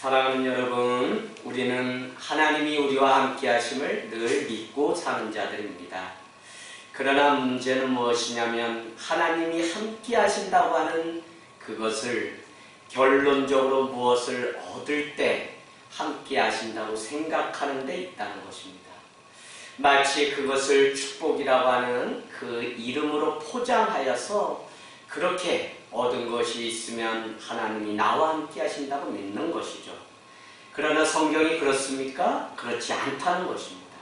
사랑하는 여러분, 우리는 하나님이 우리와 함께 하심을 늘 믿고 사는 자들입니다. 그러나 문제는 무엇이냐면 하나님이 함께 하신다고 하는 그것을 결론적으로 무엇을 얻을 때 함께 하신다고 생각하는 데 있다는 것입니다. 마치 그것을 축복이라고 하는 그 이름으로 포장하여서 그렇게 얻은 것이 있으면 하나님이 나와 함께 하신다고 믿는 것이죠. 그러나 성경이 그렇습니까? 그렇지 않다는 것입니다.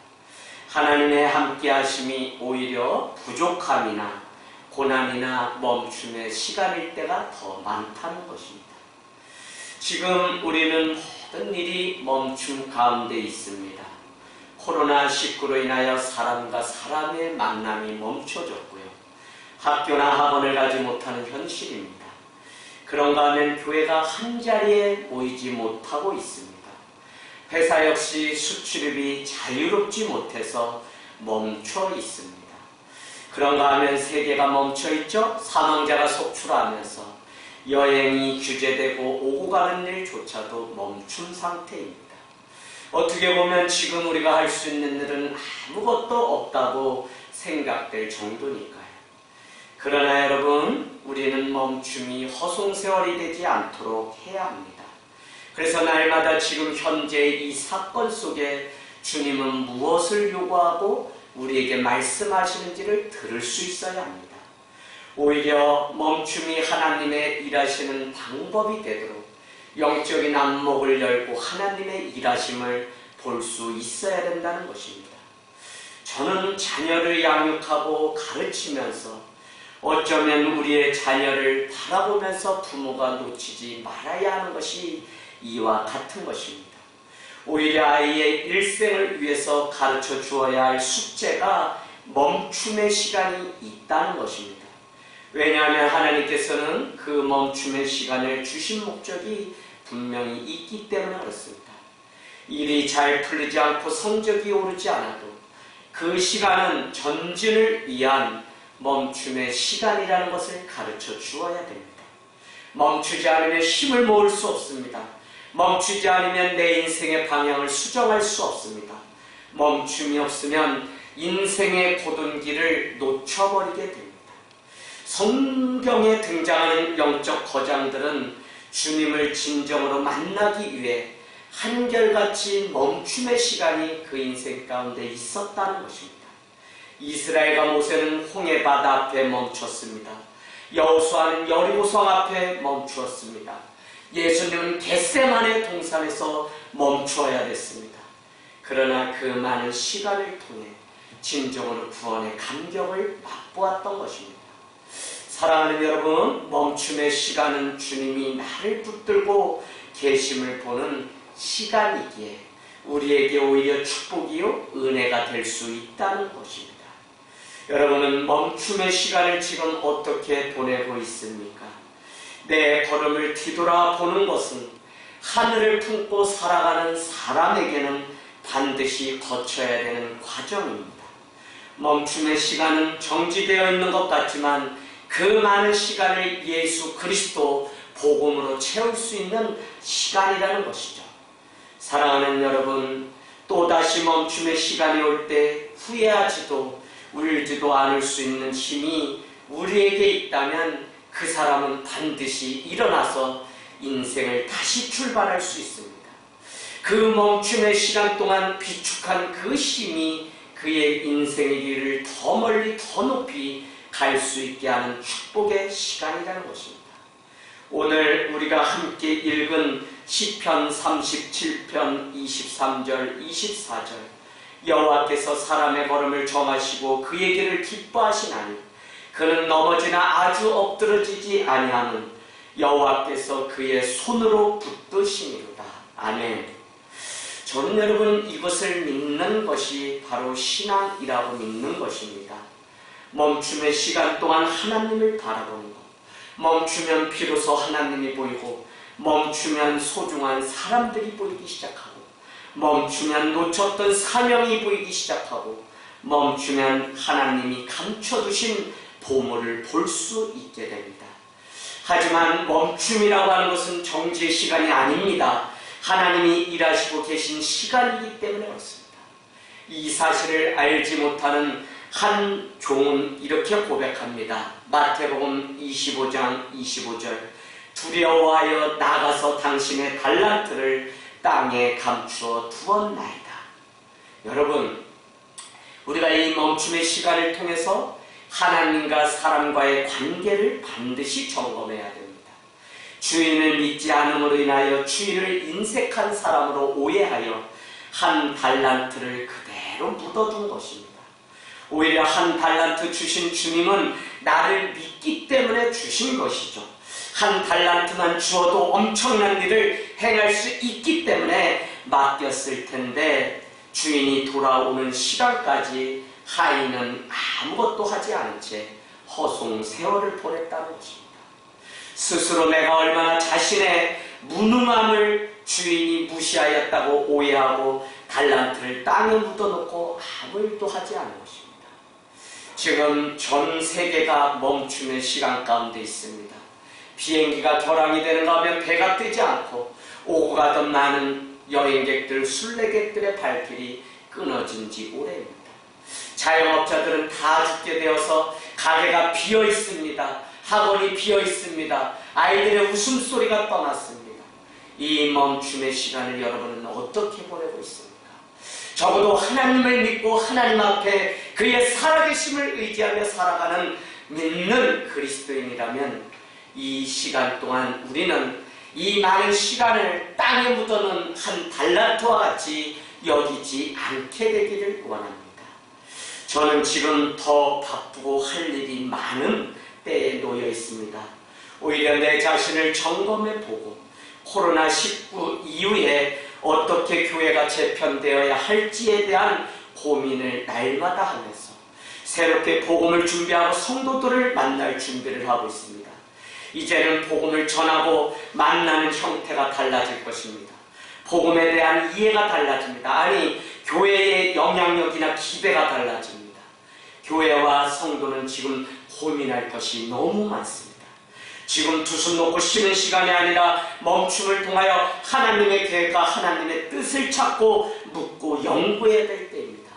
하나님의 함께 하심이 오히려 부족함이나 고난이나 멈춤의 시간일 때가 더 많다는 것입니다. 지금 우리는 모든 일이 멈춤 가운데 있습니다. 코로나19로 인하여 사람과 사람의 만남이 멈춰졌고요. 학교나 학원을 가지 못하는 현실입니다. 그런가 하면 교회가 한자리에 모이지 못하고 있습니다. 회사 역시 수출입이 자유롭지 못해서 멈춰 있습니다. 그런가 하면 세계가 멈춰 있죠. 사망자가 속출하면서 여행이 규제되고 오고 가는 일조차도 멈춘 상태입니다. 어떻게 보면 지금 우리가 할 수 있는 일은 아무것도 없다고 생각될 정도니까요. 그러나 여러분, 우리는 멈춤이 허송세월이 되지 않도록 해야 합니다. 그래서 날마다 지금 현재 이 사건 속에 주님은 무엇을 요구하고 우리에게 말씀하시는지를 들을 수 있어야 합니다. 오히려 멈춤이 하나님의 일하시는 방법이 되도록 영적인 안목을 열고 하나님의 일하심을 볼 수 있어야 된다는 것입니다. 저는 자녀를 양육하고 가르치면서 어쩌면 우리의 자녀를 바라보면서 부모가 놓치지 말아야 하는 것이 이와 같은 것입니다. 오히려 아이의 일생을 위해서 가르쳐 주어야 할 숙제가 멈춤의 시간이 있다는 것입니다. 왜냐하면 하나님께서는 그 멈춤의 시간을 주신 목적이 분명히 있기 때문에 그렇습니다. 일이 잘 풀리지 않고 성적이 오르지 않아도 그 시간은 전진을 위한 멈춤의 시간이라는 것을 가르쳐 주어야 됩니다. 멈추지 않으면 힘을 모을 수 없습니다. 멈추지 않으면 내 인생의 방향을 수정할 수 없습니다. 멈춤이 없으면 인생의 고든 길을 놓쳐버리게 됩니다. 성경에 등장하는 영적 거장들은 주님을 진정으로 만나기 위해 한결같이 멈춤의 시간이 그 인생 가운데 있었다는 것입니다. 이스라엘과 모세는 홍해바다 앞에 멈췄습니다. 여호수아는 여리고성 앞에 멈추었습니다. 예수님은 겟세마네 동산에서 멈추어야 됐습니다. 그러나 그 많은 시간을 통해 진정으로 구원의 감격을 맛보았던 것입니다. 사랑하는 여러분, 멈춤의 시간은 주님이 나를 붙들고 계심을 보는 시간이기에 우리에게 오히려 축복이요 은혜가 될 수 있다는 것입니다. 여러분은 멈춤의 시간을 지금 어떻게 보내고 있습니까? 내 걸음을 뒤돌아보는 것은 하늘을 품고 살아가는 사람에게는 반드시 거쳐야 되는 과정입니다. 멈춤의 시간은 정지되어 있는 것 같지만 그 많은 시간을 예수 그리스도 복음으로 채울 수 있는 시간이라는 것이죠. 사랑하는 여러분, 또다시 멈춤의 시간이 올 때 후회하지도 울지도 않을 수 있는 힘이 우리에게 있다면 그 사람은 반드시 일어나서 인생을 다시 출발할 수 있습니다. 그 멈춤의 시간 동안 비축한 그 힘이 그의 인생의 길을 더 멀리 더 높이 갈 수 있게 하는 축복의 시간이라는 것입니다. 오늘 우리가 함께 읽은 시편 37편 23절 24절 여호와께서 사람의 걸음을 정하시고 그의 길을 기뻐하시나니 그는 넘어지나 아주 엎드러지지 아니하는 여호와께서 그의 손으로 붙드시니로다. 아멘. 저는 여러분 이것을 믿는 것이 바로 신앙이라고 믿는 것입니다. 멈춤의 시간 동안 하나님을 바라보는 것, 멈추면 비로소 하나님이 보이고 멈추면 소중한 사람들이 보이기 시작하고 멈추면 놓쳤던 사명이 보이기 시작하고 멈추면 하나님이 감춰두신 보물을 볼 수 있게 됩니다. 하지만 멈춤이라고 하는 것은 정지의 시간이 아닙니다. 하나님이 일하시고 계신 시간이기 때문에 그렇습니다. 이 사실을 알지 못하는 한 종은 이렇게 고백합니다. 마태복음 25장 25절, 두려워하여 나가서 당신의 달란트를 땅에 감추어 두었나이다. 여러분, 우리가 이 멈춤의 시간을 통해서 하나님과 사람과의 관계를 반드시 점검해야 됩니다. 주인을 믿지 않음으로 인하여 주인을 인색한 사람으로 오해하여 한 달란트를 그대로 묻어둔 것입니다. 오히려 한 달란트 주신 주님은 나를 믿기 때문에 주신 것이죠. 한 달란트만 주어도 엄청난 일을 행할 수 있기 때문에 맡겼을 텐데 주인이 돌아오는 시간까지 하인은 아무것도 하지 않은 채 허송 세월을 보냈다는 것입니다. 스스로 내가 얼마나 자신의 무능함을 주인이 무시하였다고 오해하고 달란트를 땅에 묻어놓고 아무 일도 하지 않은 것입니다. 지금 전 세계가 멈춤의 시간 가운데 있습니다. 비행기가 결항이 되는가 하면 배가 뜨지 않고 오고 가던 많은 여행객들, 순례객들의 발길이 끊어진 지 오래입니다. 자영업자들은 다 죽게 되어서 가게가 비어 있습니다. 학원이 비어 있습니다. 아이들의 웃음소리가 떠났습니다. 이 멈춤의 시간을 여러분은 어떻게 보내고 있습니까? 적어도 하나님을 믿고 하나님 앞에 그의 살아계심을 의지하며 살아가는 믿는 그리스도인이라면 이 시간 동안 우리는 이 많은 시간을 땅에 묻어놓은 한 달란트와 같이 여기지 않게 되기를 원합니다. 저는 지금 더 바쁘고 할 일이 많은 때에 놓여 있습니다. 오히려 내 자신을 점검해보고 코로나19 이후에 어떻게 교회가 재편되어야 할지에 대한 고민을 날마다 하면서 새롭게 복음을 준비하고 성도들을 만날 준비를 하고 있습니다. 이제는 복음을 전하고 만나는 형태가 달라질 것입니다. 복음에 대한 이해가 달라집니다. 아니, 교회의 영향력이나 기대가 달라집니다. 교회와 성도는 지금 고민할 것이 너무 많습니다. 지금 두 손 놓고 쉬는 시간이 아니라 멈춤을 통하여 하나님의 계획과 하나님의 뜻을 찾고 묻고 연구해야 될 때입니다.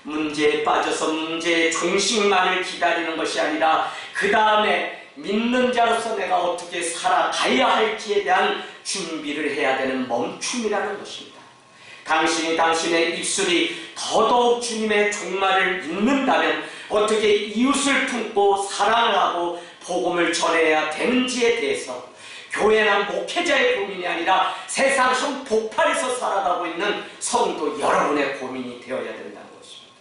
문제에 빠져서 문제의 종식만을 기다리는 것이 아니라 그 다음에 믿는 자로서 내가 어떻게 살아가야 할지에 대한 준비를 해야 되는 멈춤이라는 것입니다. 당신이 당신의 입술이 더더욱 주님의 종말을 믿는다면 어떻게 이웃을 품고 사랑을 하고 복음을 전해야 되는지에 대해서 교회나 목회자의 고민이 아니라 세상 한복판에서 살아가고 있는 성도 여러분의 고민이 되어야 된다는 것입니다.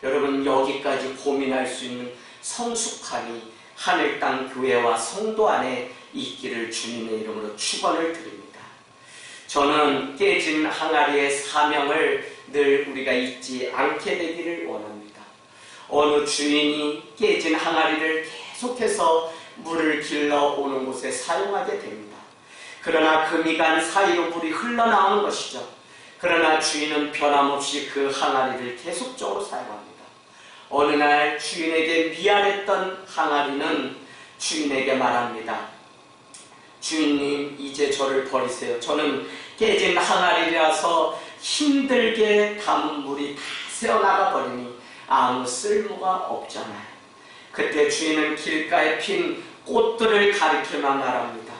여러분, 여기까지 고민할 수 있는 성숙함이 하늘 땅 교회와 성도 안에 있기를 주님의 이름으로 축원을 드립니다. 저는 깨진 항아리의 사명을 늘 우리가 잊지 않게 되기를 원합니다. 어느 주인이 깨진 항아리를 계속해서 물을 길러 오는 곳에 사용하게 됩니다. 그러나 그 미간 사이로 물이 흘러나오는 것이죠. 그러나 주인은 변함없이 그 항아리를 계속적으로 사용합니다. 어느 날 주인에게 미안했던 항아리는 주인에게 말합니다. 주인님, 이제 저를 버리세요. 저는 깨진 항아리라서 힘들게 담은 물이 다 새어나가 버리니 아무 쓸모가 없잖아요. 그때 주인은 길가에 핀 꽃들을 가리켜만 말합니다.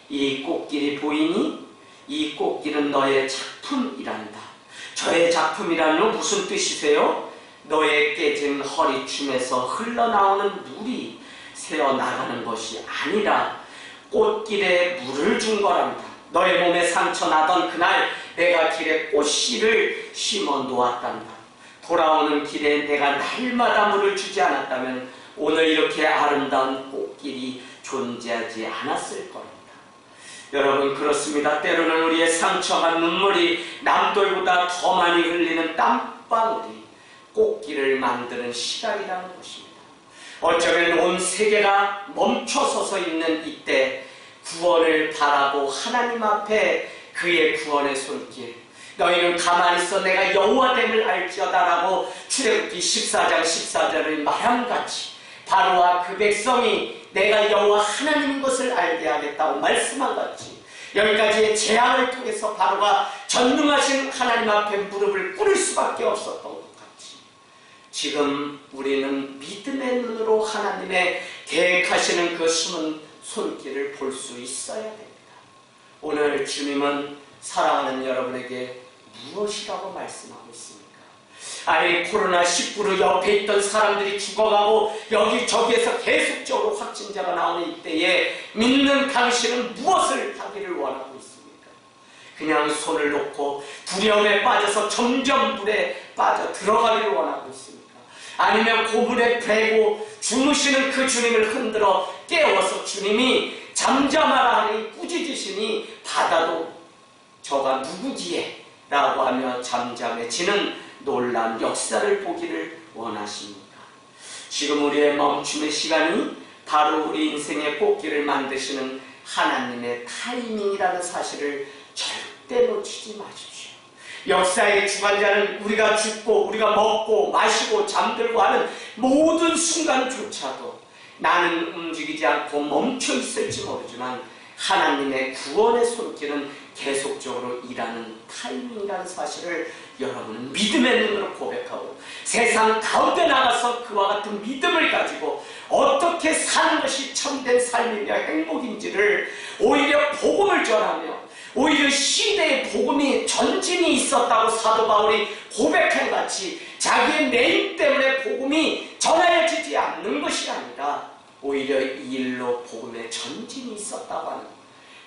이 꽃길이 보이니? 이 꽃길은 너의 작품이란다. 저의 작품이라는 건 무슨 뜻이세요? 너의 깨진 허리춤에서 흘러나오는 물이 새어나가는 것이 아니라 꽃길에 물을 준 거랍니다. 너의 몸에 상처 나던 그날 내가 길에 꽃씨를 심어 놓았단다. 돌아오는 길에 내가 날마다 물을 주지 않았다면 오늘 이렇게 아름다운 꽃길이 존재하지 않았을 겁니다. 여러분, 그렇습니다. 때로는 우리의 상처가 눈물이 남들보다 더 많이 흘리는 땀방울이 꽃길을 만드는 시간이라는 것입니다. 어쩌면 온 세계가 멈춰서서 있는 이때 구원을 바라고 하나님 앞에 그의 구원의 손길, 너희는 가만히 있어 내가 여호와됨을 알지어다라고 출애굽기 14장 14절을 말함같이 바로와 그 백성이 내가 여호와 하나님인 것을 알게 하겠다고 말씀한 같이 여기까지의 재앙을 통해서 바로가 전능하신 하나님 앞에 무릎을 꿇을 수밖에 없었던 것 같이 지금 우리는 믿음의 눈으로 하나님의 계획하시는 그 숨은 손길을 볼 수 있어야 됩니다. 오늘 주님은 사랑하는 여러분에게 무엇이라고 말씀하고 있습니까? 아니 코로나19로 옆에 있던 사람들이 죽어가고 여기저기에서 계속적으로 확진자가 나오는 이때에 믿는 당신은 무엇을 하기를 원하고 있습니까? 그냥 손을 놓고 두려움에 빠져서 점점 물에 빠져 들어가기를 원하고 있습니까? 아니면 고물에 패고 주무시는 그 주님을 흔들어 깨워서 주님이 잠잠하라 하니 꾸짖으시니 바다도 저가 누구기에? 라고 하며 잠잠해지는 놀라운 역사를 보기를 원하십니까? 지금 우리의 멈춤의 시간이 바로 우리 인생의 꽃길을 만드시는 하나님의 타이밍이라는 사실을 절대 놓치지 마십시오. 역사의 주관자는 우리가 죽고 우리가 먹고 마시고 잠들고 하는 모든 순간조차도 나는 움직이지 않고 멈춰 있을지 모르지만 하나님의 구원의 손길은 계속적으로 일하는 타이밍이라는 사실을 여러분은 믿음의 눈으로 고백하고 세상 가운데 나가서 그와 같은 믿음을 가지고 어떻게 사는 것이 참된 삶이며 행복인지를 오히려 복음을 전하며 오히려 시대의 복음이 전진이 있었다고 사도 바울이 고백한 같이 자기의 내임 때문에 복음이 전해지지 않는 것이 아니라 오히려 이 일로 복음의 전진이 있었다고 하는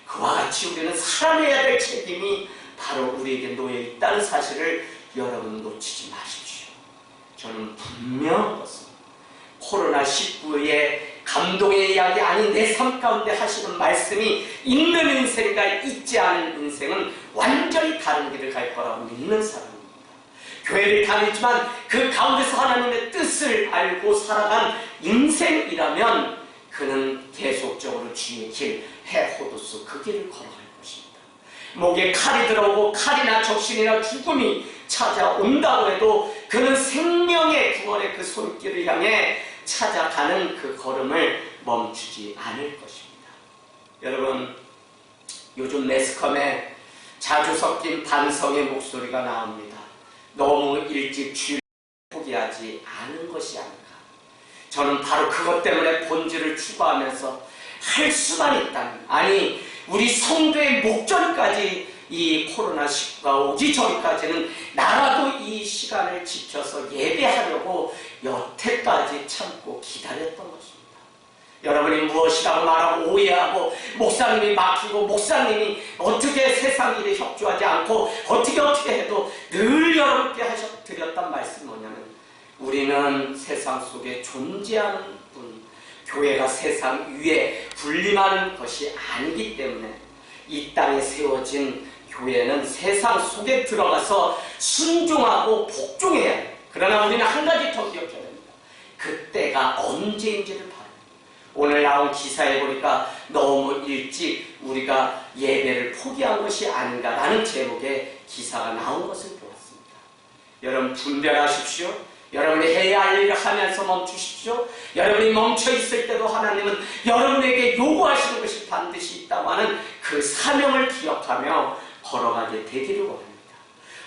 그와 같이 우리는 살아내야 될 책임이 바로 우리에게 놓여 있다는 사실을 여러분 놓치지 마십시오. 저는 분명한 것은 코로나19의 감동의 이야기 아닌 내 삶 가운데 하시는 말씀이 있는 인생과 있지 않은 인생은 완전히 다른 길을 갈 거라고 믿는 사람입니다. 교회를 다니지만 그 가운데서 하나님의 뜻을 알고 살아간 인생이라면 그는 계속적으로 주의 길, 해호도수 그 길을 걸어갈 것입니다. 목에 칼이 들어오고 칼이나 적신이나 죽음이 찾아온다고 해도 그는 생명의 구원의 그 손길을 향해 찾아가는 그 걸음을 멈추지 않을 것입니다. 여러분, 요즘 매스컴에 자주 섞인 반성의 목소리가 나옵니다. 너무 일찍 주일을 포기하지 않은 것이 아닌가. 저는 바로 그것 때문에 본질을 추구하면서 할 수만 있다면, 아니 우리 성도의 목전까지 이 코로나19가 오기 전까지는 나라도 이 시간을 지켜서 예배하려고 여태까지 참고 기다렸던 것입니다. 여러분이 무엇이라고 말하고 오해하고 목사님이 막히고 목사님이 어떻게 세상 일에 협조하지 않고 어떻게 해도 늘 여러분께 드렸단 말씀이 뭐냐면 우리는 세상 속에 존재하는 분, 교회가 세상 위에 군림하는 것이 아니기 때문에 이 땅에 세워진 교회는 세상 속에 들어가서 순종하고 복종해야 해요. 그러나 우리는 한 가지 더 기억해야 됩니다. 그때가 언제인지를 봐요. 오늘 나온 기사에 보니까 너무 일찍 우리가 예배를 포기한 것이 아닌가라는 제목의 기사가 나온 것을 보았습니다. 여러분 분별하십시오. 여러분이 해야 할 일을 하면서 멈추십시오. 여러분이 멈춰 있을 때도 하나님은 여러분에게 요구하시는 것이 반드시 있다고 하는 그 사명을 기억하며 걸어가게 되기를 원합니다.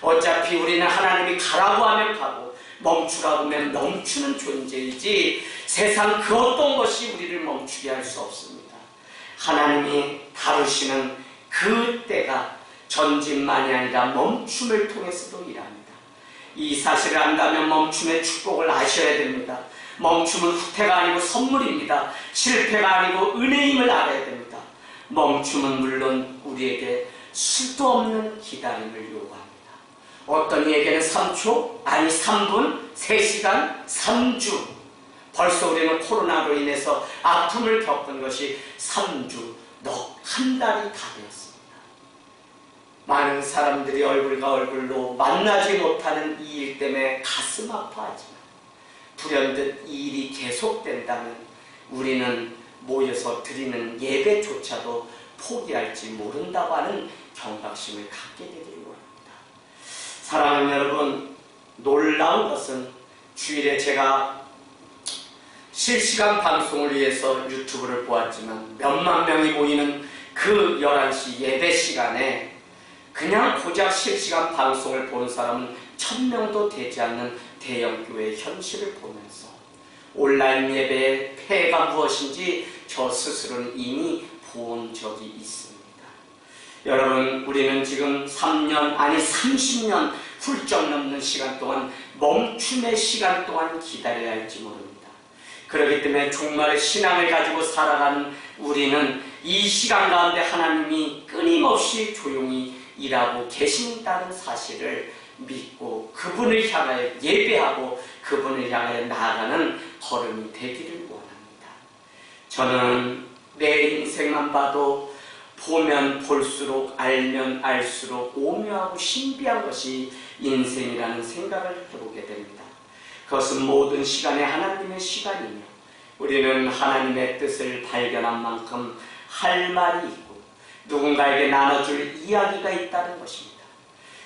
어차피 우리는 하나님이 가라고 하면 가고 멈추라고 하면 멈추는 존재이지 세상 그 어떤 것이 우리를 멈추게 할 수 없습니다. 하나님이 다루시는 그 때가 전진만이 아니라 멈춤을 통해서도 일합니다. 이 사실을 안다면 멈춤의 축복을 아셔야 됩니다. 멈춤은 후퇴가 아니고 선물입니다. 실패가 아니고 은혜임을 알아야 됩니다. 멈춤은 물론 우리에게 수도 없는 기다림을 요구합니다. 어떤 이에게는 3초, 아니 3분, 3시간, 3주. 벌써 우리는 코로나로 인해서 아픔을 겪은 것이 3주, 한 달이 다 되었습니다. 많은 사람들이 얼굴과 얼굴로 만나지 못하는 이 일 때문에 가슴 아파하지만 불현듯 이 일이 계속된다면 우리는 모여서 드리는 예배조차도 포기할지 모른다고 하는 경각심을 갖게 되기를 원합니다. 사랑하는 여러분, 놀라운 것은 주일에 제가 실시간 방송을 위해서 유튜브를 보았지만 몇만 명이 모이는 그 11시 예배 시간에 그냥 고작 실시간 방송을 보는 사람은 1000명도 되지 않는 대형교회의 현실을 보면서 온라인 예배의 폐해가 무엇인지 저 스스로는 이미 본 적이 있습니다. 여러분, 우리는 지금 3년 아니 30년 훌쩍 넘는 시간 동안 멈춤의 시간 동안 기다려야 할지 모릅니다. 그렇기 때문에 정말 신앙을 가지고 살아가는 우리는 이 시간 가운데 하나님이 끊임없이 조용히 일하고 계신다는 사실을 믿고 그분을 향하여 예배하고 그분을 향하여 나아가는 걸음이 되기를 원합니다. 저는 내 인생만 봐도 보면 볼수록 알면 알수록 오묘하고 신비한 것이 인생이라는 생각을 해보게 됩니다. 그것은 모든 시간에 하나님의 시간이며 우리는 하나님의 뜻을 발견한 만큼 할 말이 있고 누군가에게 나눠줄 이야기가 있다는 것입니다.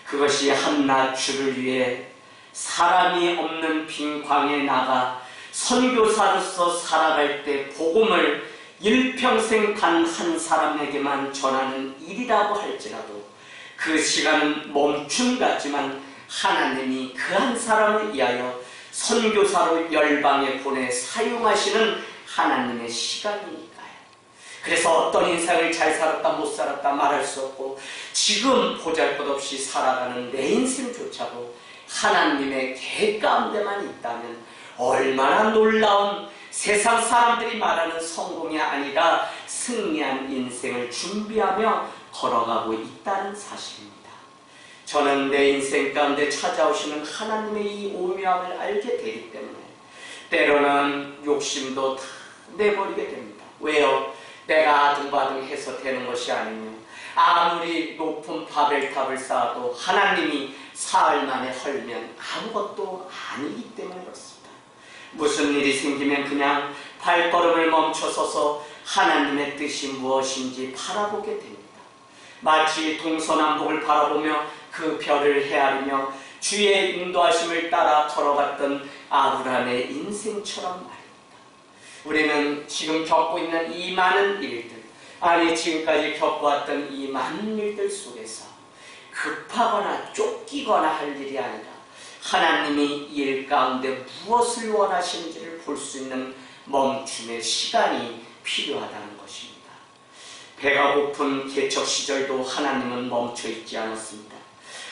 그것이 한낱 주를 위해 사람이 없는 빈 광에 나가 선교사로서 살아갈 때 복음을 일평생 단 한 사람에게만 전하는 일이라고 할지라도 그 시간은 멈춤 같지만 하나님이 그 한 사람을 위하여 선교사로 열방에 보내 사용하시는 하나님의 시간이니까요. 그래서 어떤 인생을 잘 살았다 못 살았다 말할 수 없고 지금 보잘것없이 살아가는 내 인생조차도 하나님의 계획 가운데만 있다면 얼마나 놀라운 세상 사람들이 말하는 성공이 아니라 승리한 인생을 준비하며 걸어가고 있다는 사실입니다. 저는 내 인생 가운데 찾아오시는 하나님의 이 오묘함을 알게 되기 때문에 때로는 욕심도 다 내버리게 됩니다. 왜요? 내가 아등바등해서 되는 것이 아니며 아무리 높은 바벨탑을 쌓아도 하나님이 사흘 만에 헐면 아무것도 아니기 때문에 그렇습니다. 무슨 일이 생기면 그냥 발걸음을 멈춰서서 하나님의 뜻이 무엇인지 바라보게 됩니다. 마치 동서남북을 바라보며 그 별을 헤아리며 주의 인도하심을 따라 걸어갔던 아브라함의 인생처럼 말입니다. 우리는 지금 겪고 있는 이 많은 일들, 아니 지금까지 겪어왔던 이 많은 일들 속에서 급하거나 쫓기거나 할 일이 아니라 하나님이 일 가운데 무엇을 원하시는지를 볼 수 있는 멈춤의 시간이 필요하다는 것입니다. 배가 고픈 개척 시절도 하나님은 멈춰 있지 않았습니다.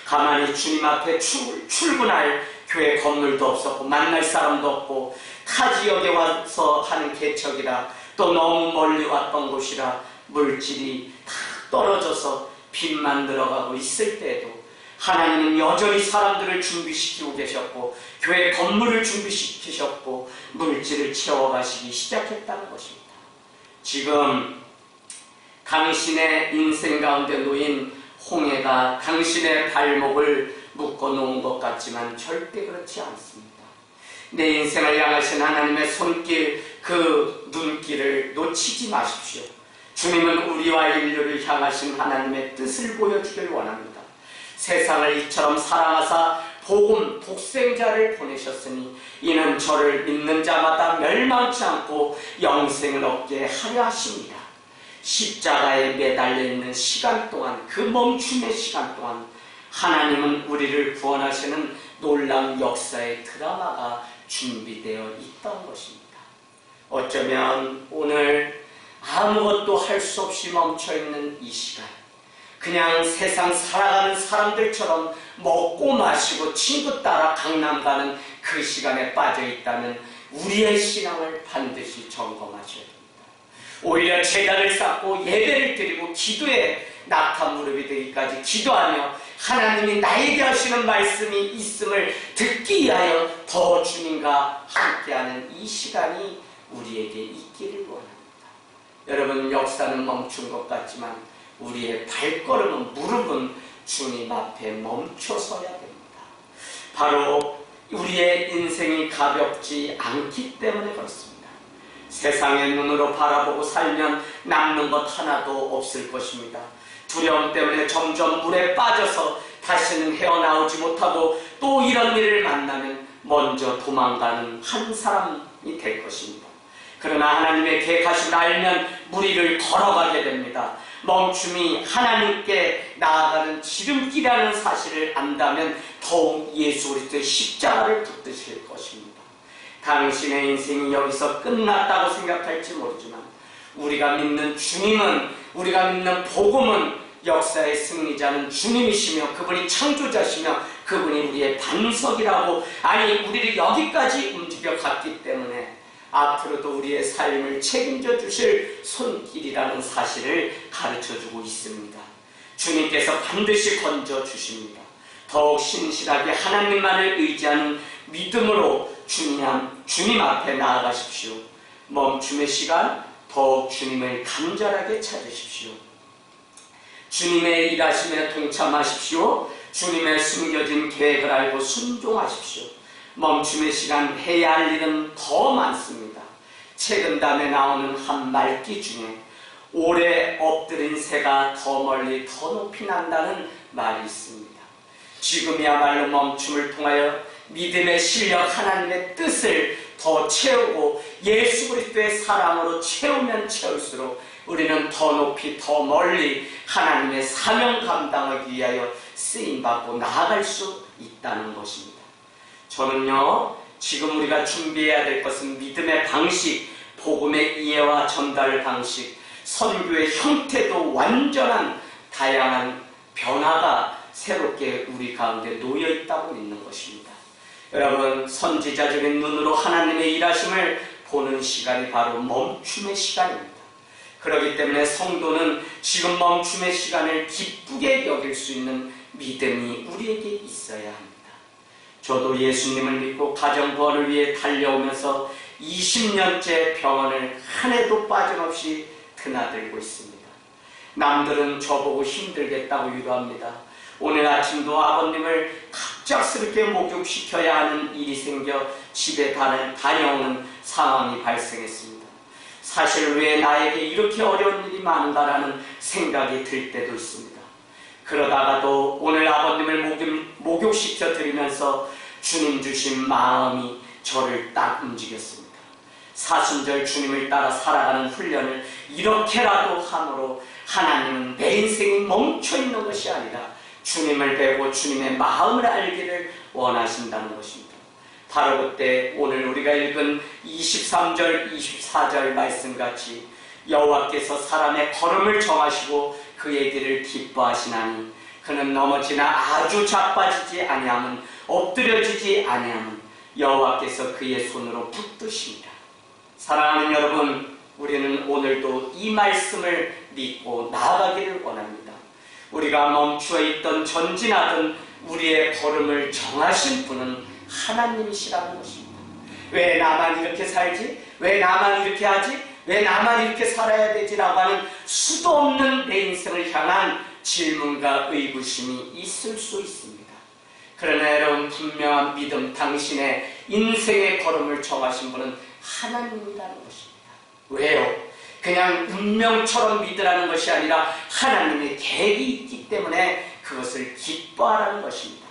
가만히 주님 앞에 출근할 교회 건물도 없었고 만날 사람도 없고 타 지역에 와서 하는 개척이라 또 너무 멀리 왔던 곳이라 물질이 다 떨어져서 빚만 들어가고 있을 때에도 하나님은 여전히 사람들을 준비시키고 계셨고 교회 건물을 준비시키셨고 물질을 채워가시기 시작했다는 것입니다. 지금 당신의 인생 가운데 놓인 홍해가 당신의 발목을 묶어놓은 것 같지만 절대 그렇지 않습니다. 내 인생을 향하신 하나님의 손길, 그 눈길을 놓치지 마십시오. 주님은 우리와 인류를 향하신 하나님의 뜻을 보여주길 원합니다. 세상을 이처럼 사랑하사 복음 독생자를 보내셨으니 이는 저를 믿는 자마다 멸망치 않고 영생을 얻게 하려 하십니다. 십자가에 매달려 있는 시간 동안, 그 멈춤의 시간 동안 하나님은 우리를 구원하시는 놀라운 역사의 드라마가 준비되어 있던 것입니다. 어쩌면 오늘 아무것도 할 수 없이 멈춰있는 이 시간, 그냥 세상 살아가는 사람들처럼 먹고 마시고 친구 따라 강남 가는 그 시간에 빠져있다면 우리의 신앙을 반드시 점검하셔야 됩니다. 오히려 제단을 쌓고 예배를 드리고 기도에 낙타 무릎이 되기까지 기도하며 하나님이 나에게 하시는 말씀이 있음을 듣기 위하여 더 주님과 함께하는 이 시간이 우리에게 있기를 원합니다. 여러분, 역사는 멈춘 것 같지만 우리의 발걸음은, 무릎은 주님 앞에 멈춰서야 됩니다. 바로 우리의 인생이 가볍지 않기 때문에 그렇습니다. 세상의 눈으로 바라보고 살면 남는 것 하나도 없을 것입니다. 두려움 때문에 점점 물에 빠져서 다시는 헤어나오지 못하고 또 이런 일을 만나면 먼저 도망가는 한 사람이 될 것입니다. 그러나 하나님의 계획하심을 알면 무리를 걸어가게 됩니다. 멈춤이 하나님께 나아가는 지름길이라는 사실을 안다면 더욱 예수 그리스도의 십자가를 붙드실 것입니다. 당신의 인생이 여기서 끝났다고 생각할지 모르지만 우리가 믿는 주님은, 우리가 믿는 복음은 역사의 승리자는 주님이시며 그분이 창조자시며 그분이 우리의 반석이라고, 아니 우리를 여기까지 움직여 갔기 때문에 앞으로도 우리의 삶을 책임져 주실 손길이라는 사실을 가르쳐 주고 있습니다. 주님께서 반드시 건져 주십니다. 더욱 신실하게 하나님만을 의지하는 믿음으로 주님 앞에 나아가십시오. 멈춤의 시간, 더욱 주님을 간절하게 찾으십시오. 주님의 일하심에 동참하십시오. 주님의 숨겨진 계획을 알고 순종하십시오. 멈춤의 시간, 해야 할 일은 더 많습니다. 책은담에 나오는 한 말기 중에 오래 엎드린 새가 더 멀리 더 높이 난다는 말이 있습니다. 지금이야말로 멈춤을 통하여 믿음의 실력, 하나님의 뜻을 더 채우고 예수 그리스도의 사랑으로 채우면 채울수록 우리는 더 높이 더 멀리 하나님의 사명 감당하기 위하여 쓰임받고 나아갈 수 있다는 것입니다. 저는요, 지금 우리가 준비해야 될 것은 믿음의 방식, 복음의 이해와 전달 방식, 선교의 형태도 완전한 다양한 변화가 새롭게 우리 가운데 놓여 있다고 믿는 것입니다. 여러분, 선지자적인 눈으로 하나님의 일하심을 보는 시간이 바로 멈춤의 시간입니다. 그렇기 때문에 성도는 지금 멈춤의 시간을 기쁘게 여길 수 있는 믿음이 우리에게 있어야 합니다. 저도 예수님을 믿고 가정구원을 위해 달려오면서 20년째 병원을 한 해도 빠짐없이 드나들고 있습니다. 남들은 저보고 힘들겠다고 위로합니다. 오늘 아침도 아버님을 갑작스럽게 목욕시켜야 하는 일이 생겨 집에 다녀오는 상황이 발생했습니다. 사실 왜 나에게 이렇게 어려운 일이 많은가라는 생각이 들 때도 있습니다. 그러다가도 오늘 아버님을 목욕시켜 드리면서 주님 주신 마음이 저를 딱 움직였습니다. 사순절 주님을 따라 살아가는 훈련을 이렇게라도 함으로 하나님은 내 인생이 멈춰있는 것이 아니라 주님을 배우고 주님의 마음을 알기를 원하신다는 것입니다. 바로 그때 오늘 우리가 읽은 23절, 24절 말씀같이 여호와께서 사람의 걸음을 정하시고 그의 길을 기뻐하시나니 그는 넘어지나 아주 자빠지지 아니함은 엎드려지지 아니함은 여호와께서 그의 손으로 붙드십니다. 사랑하는 여러분, 우리는 오늘도 이 말씀을 믿고 나아가기를 원합니다. 우리가 멈추어 있던 전진하던 우리의 걸음을 정하신 분은 하나님이시라는 것입니다. 왜 나만 이렇게 살지? 왜 나만 이렇게 하지? 왜 나만 이렇게 살아야 되지라고 하는 수도 없는 내 인생을 향한 질문과 의구심이 있을 수 있습니다. 그러나 여러분, 분명한 믿음, 당신의 인생의 걸음을 정하신 분은 하나님이라는 것입니다. 왜요? 그냥 운명처럼 믿으라는 것이 아니라 하나님의 계획이 있기 때문에 그것을 기뻐하라는 것입니다.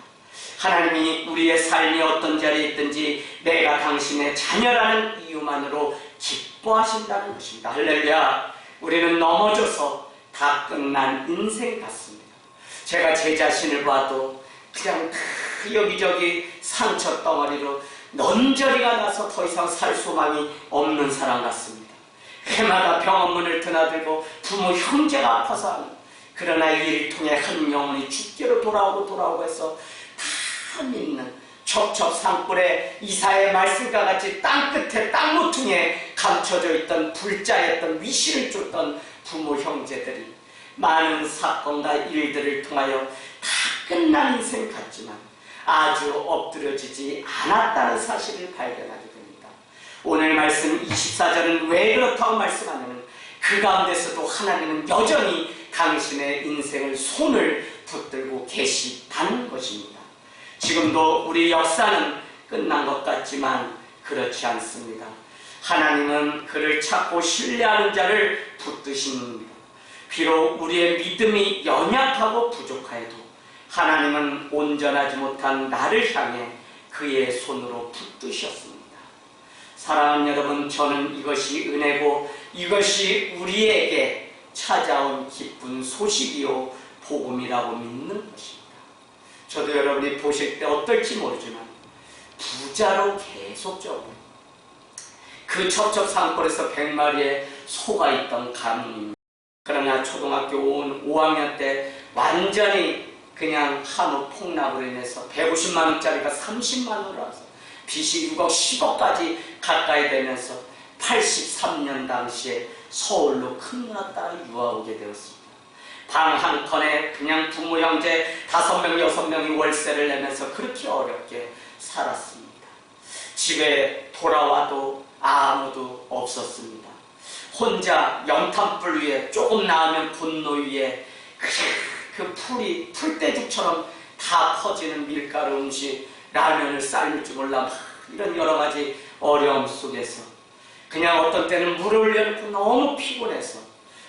하나님이 우리의 삶이 어떤 자리에 있든지 내가 당신의 자녀라는 이유만으로 기뻐하신다는 것입니다. 할렐루야. 우리는 넘어져서 다 끝난 인생 같습니다. 제가 제 자신을 봐도 그냥 여기저기 상처 덩어리로 넌저리가 나서 더 이상 살 소망이 없는 사람 같습니다. 해마다 병원문을 드나들고 부모 형제가 아파서 하는, 그러나 이 일을 통해 한 영혼이 주께로 돌아오고 해서 다 믿는 첩첩산골에 이사의 말씀과 같이 땅끝에 땅모퉁이에 감춰져 있던 불자였던 위신을 쫓던 부모 형제들이 많은 사건과 일들을 통하여 다 끝난 인생 같지만 아주 엎드려지지 않았다는 사실을 발견하게 됩니다. 오늘 말씀 24절은 왜 그렇다고 말씀하냐면 그 가운데서도 하나님은 여전히 당신의 인생을 손을 붙들고 계시다는 것입니다. 지금도 우리 역사는 끝난 것 같지만 그렇지 않습니다. 하나님은 그를 찾고 신뢰하는 자를 붙드십니다. 비록 우리의 믿음이 연약하고 부족하여도 하나님은 온전하지 못한 나를 향해 그의 손으로 붙드셨습니다. 사랑하는 여러분, 저는 이것이 은혜고 이것이 우리에게 찾아온 기쁜 소식이요 복음이라고 믿는 것입니다. 저도 여러분이 보실 때 어떨지 모르지만 부자로 계속적으로 그 첩첩산골에서 100마리의 소가 있던 가문입니다. 그러나 초등학교 5학년 때 완전히 그냥 한우 폭락으로 인해서 150만 원짜리가 30만 원으로 와서 빚이 6억 10억까지 가까이 되면서 83년 당시에 서울로 큰 누나 딸을 유학 오게 되었습니다. 방 한 칸에 그냥 부모 형제 5명 6명이 월세를 내면서 그렇게 어렵게 살았습니다. 집에 돌아와도 아무도 없었습니다. 혼자 연탄불 위에 조금 나으면 분노 위에 그 풀이 풀떼죽처럼 다 퍼지는 밀가루 음식, 라면을 삶을 줄 몰라 이런 여러 가지 어려움 속에서 그냥 어떤 때는 물을 열고 너무 피곤해서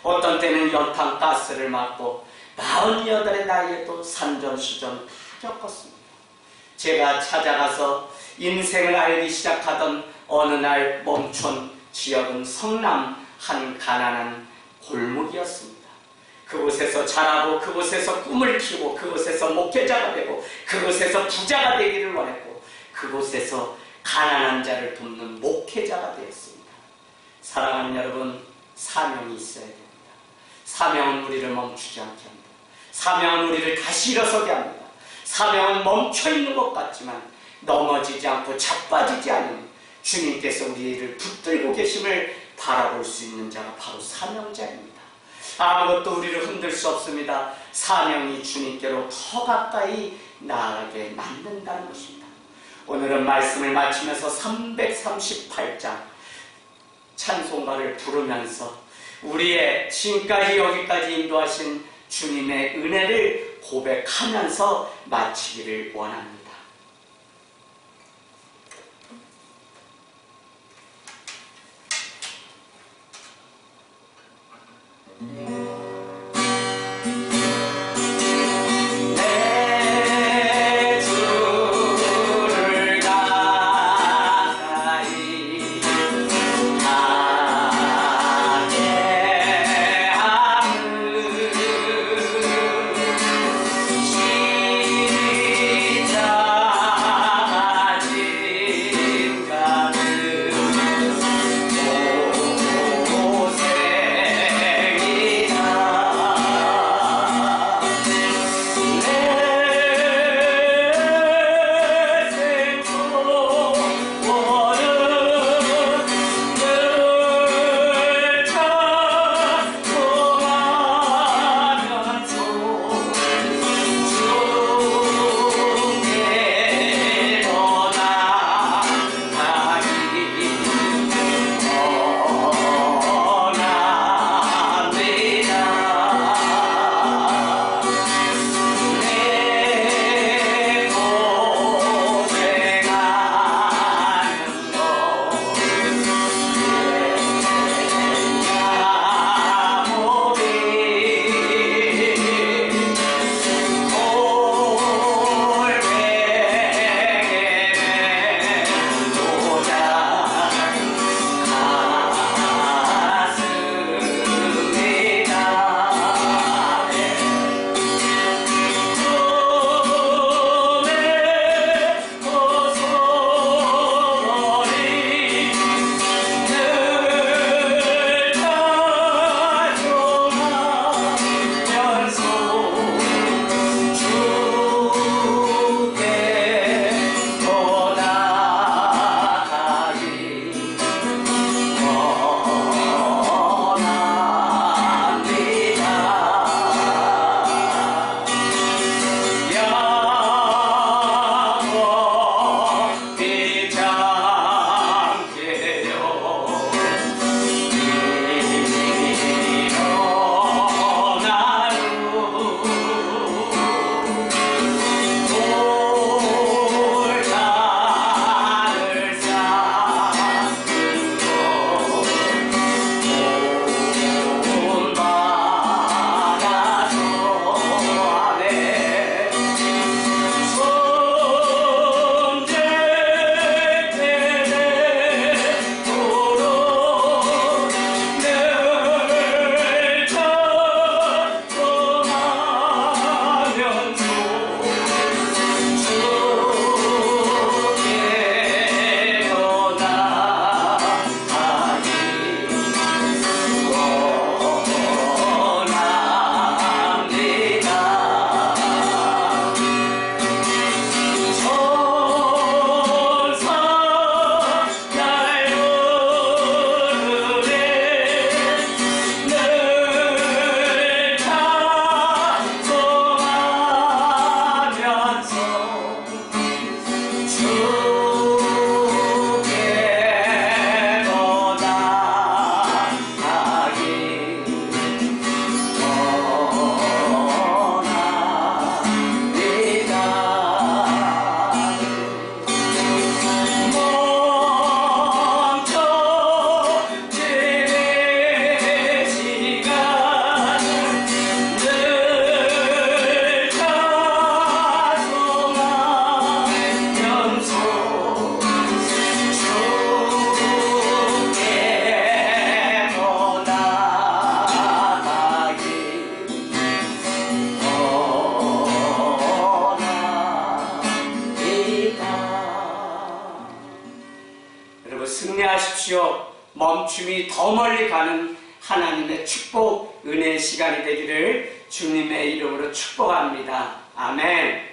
어떤 때는 연탄가스를 맞고 48의 나이에도 산전수전 다 겪었습니다. 제가 찾아가서 인생을 알기 시작하던 어느 날 멈춘 지역은 성남 한 가난한 골목이었습니다. 그곳에서 자라고 그곳에서 꿈을 키우고 그곳에서 목회자가 되고 그곳에서 부자가 되기를 원했고 그곳에서 가난한 자를 돕는 목회자가 되었습니다. 사랑하는 여러분, 사명이 있어야 됩니다. 사명은 우리를 멈추지 않게 합니다. 사명은 우리를 다시 일어서게 합니다. 사명은 멈춰있는 것 같지만 넘어지지 않고 자빠지지 않는 주님께서 우리를 붙들고 계심을 바라볼 수 있는 자가 바로 사명자입니다. 아무것도 우리를 흔들 수 없습니다. 사명이 주님께로 더 가까이 나아가게 만든다는 것입니다. 오늘은 말씀을 마치면서 338장 찬송가를 부르면서 우리의 지금까지 여기까지 인도하신 주님의 은혜를 고백하면서 마치기를 원합니다. 하십시오. 멈춤이 더 멀리 가는 하나님의 축복, 은혜의 시간이 되기를 주님의 이름으로 축복합니다. 아멘.